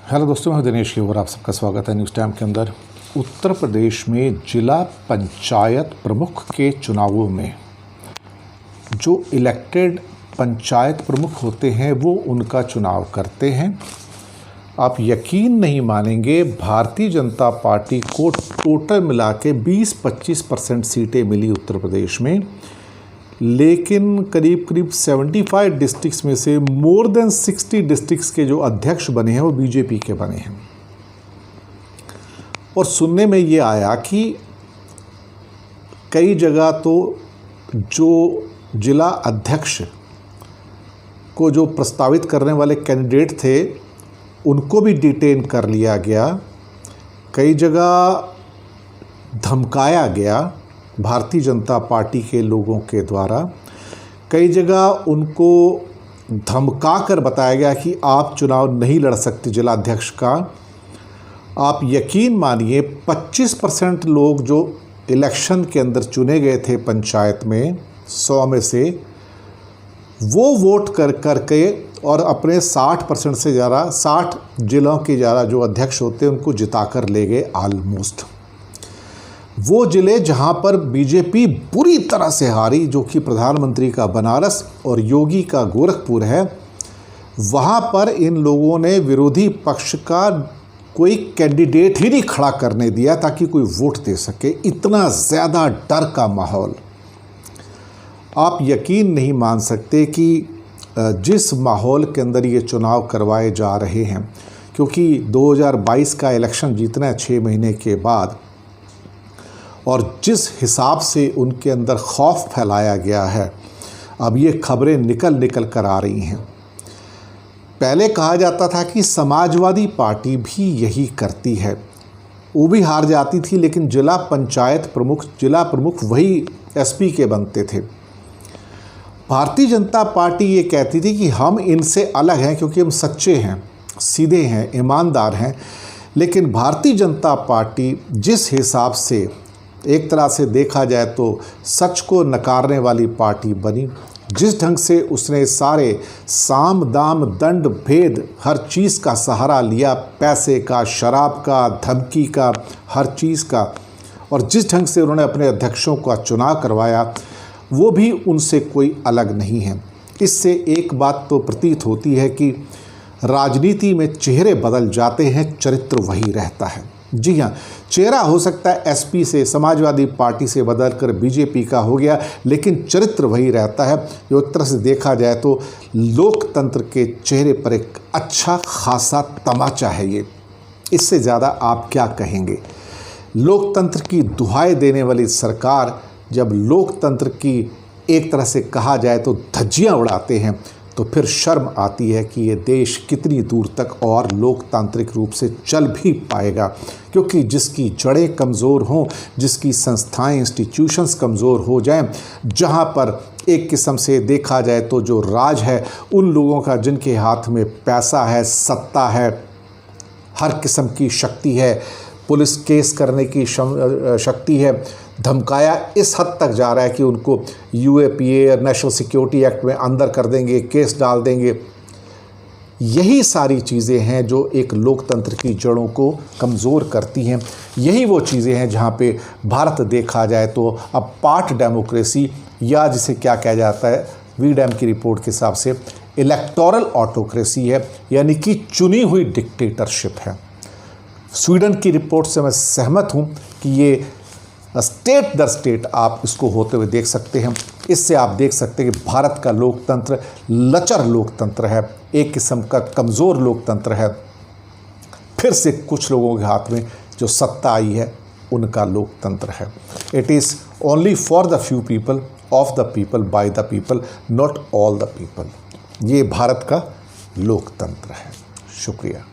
Hello दोस्तों, मैं दिनेश की और आप सबका स्वागत है न्यूज़ टाइम के अंदर। उत्तर प्रदेश में जिला पंचायत प्रमुख के चुनावों में जो इलेक्टेड पंचायत प्रमुख होते हैं वो उनका चुनाव करते हैं। आप यकीन नहीं मानेंगे, भारतीय जनता पार्टी को टोटल मिला के 20-25% सीटें मिली उत्तर प्रदेश में, लेकिन करीब 75 डिस्ट्रिक्ट्स में से मोर देन 60 डिस्ट्रिक्ट्स के जो अध्यक्ष बने हैं वो बीजेपी के बने हैं। और सुनने में ये आया कि कई जगह तो जो जिला अध्यक्ष को जो प्रस्तावित करने वाले कैंडिडेट थे उनको भी डिटेन कर लिया गया, कई जगह धमकाया गया भारतीय जनता पार्टी के लोगों के द्वारा, कई जगह उनको धमका कर बताया गया कि आप चुनाव नहीं लड़ सकते जिला अध्यक्ष का। आप यकीन मानिए 25% लोग जो इलेक्शन के अंदर चुने गए थे पंचायत में 100 में से, वो वोट करके और अपने 60% से ज़्यादा 60 जिलों के ज़्यादा जो अध्यक्ष होते हैं उनको जिता कर ले गए। ऑलमोस्ट वो ज़िले जहां पर बीजेपी बुरी तरह से हारी, जो कि प्रधानमंत्री का बनारस और योगी का गोरखपुर है, वहां पर इन लोगों ने विरोधी पक्ष का कोई कैंडिडेट ही नहीं खड़ा करने दिया ताकि कोई वोट दे सके। इतना ज़्यादा डर का माहौल। आप यकीन नहीं मान सकते कि जिस माहौल के अंदर ये चुनाव करवाए जा रहे हैं, क्योंकि 2022 का इलेक्शन जीतना है 6 महीने के बाद, और जिस हिसाब से उनके अंदर खौफ फैलाया गया है, अब ये खबरें निकल कर आ रही हैं। पहले कहा जाता था कि समाजवादी पार्टी भी यही करती है, वो भी हार जाती थी, लेकिन जिला पंचायत प्रमुख, जिला प्रमुख वही एसपी के बनते थे। भारतीय जनता पार्टी ये कहती थी कि हम इनसे अलग हैं क्योंकि हम सच्चे हैं, सीधे हैं, ईमानदार हैं। लेकिन भारतीय जनता पार्टी जिस हिसाब से एक तरह से देखा जाए तो सच को नकारने वाली पार्टी बनी, जिस ढंग से उसने सारे साम दाम दंड भेद हर चीज़ का सहारा लिया, पैसे का, शराब का, धमकी का, हर चीज़ का, और जिस ढंग से उन्होंने अपने अध्यक्षों का चुनाव करवाया, वो भी उनसे कोई अलग नहीं है। इससे एक बात तो प्रतीत होती है कि राजनीति में चेहरे बदल जाते हैं, चरित्र वही रहता है। जी हाँ, चेहरा हो सकता है एसपी से, समाजवादी पार्टी से बदलकर बीजेपी का हो गया, लेकिन चरित्र वही रहता है। जो एक तरह से देखा जाए तो लोकतंत्र के चेहरे पर एक अच्छा खासा तमाचा है ये। इससे ज़्यादा आप क्या कहेंगे। लोकतंत्र की दुहाई देने वाली सरकार जब लोकतंत्र की एक तरह से कहा जाए तो धज्जियाँ उड़ाते हैं, तो फिर शर्म आती है कि ये देश कितनी दूर तक और लोकतांत्रिक रूप से चल भी पाएगा। क्योंकि जिसकी जड़ें कमज़ोर हों, जिसकी संस्थाएं, इंस्टीट्यूशंस कमज़ोर हो जाएं, जहां पर एक किस्म से देखा जाए तो जो राज है उन लोगों का जिनके हाथ में पैसा है, सत्ता है, हर किस्म की शक्ति है, पुलिस केस करने की शक्ति है, धमकाया इस हद तक जा रहा है कि उनको यूएपीए नेशनल सिक्योरिटी एक्ट में अंदर कर देंगे, केस डाल देंगे। यही सारी चीज़ें हैं जो एक लोकतंत्र की जड़ों को कमज़ोर करती हैं। यही वो चीज़ें हैं जहाँ पे भारत देखा जाए तो अब पार्ट डेमोक्रेसी, या जिसे क्या कहा जाता है वीडैम की रिपोर्ट के हिसाब से इलेक्टोरल ऑटोक्रेसी है, यानी कि चुनी हुई डिक्टेटरशिप है। स्वीडन की रिपोर्ट से मैं सहमत हूँ कि ये स्टेट दर स्टेट आप इसको होते हुए देख सकते हैं। इससे आप देख सकते हैं कि भारत का लोकतंत्र लचर लोकतंत्र है, एक किस्म का कमज़ोर लोकतंत्र है। फिर से कुछ लोगों के हाथ में जो सत्ता आई है उनका लोकतंत्र है। It is only for the few people, of the people, by the people, not all the people. ये भारत का लोकतंत्र है। शुक्रिया।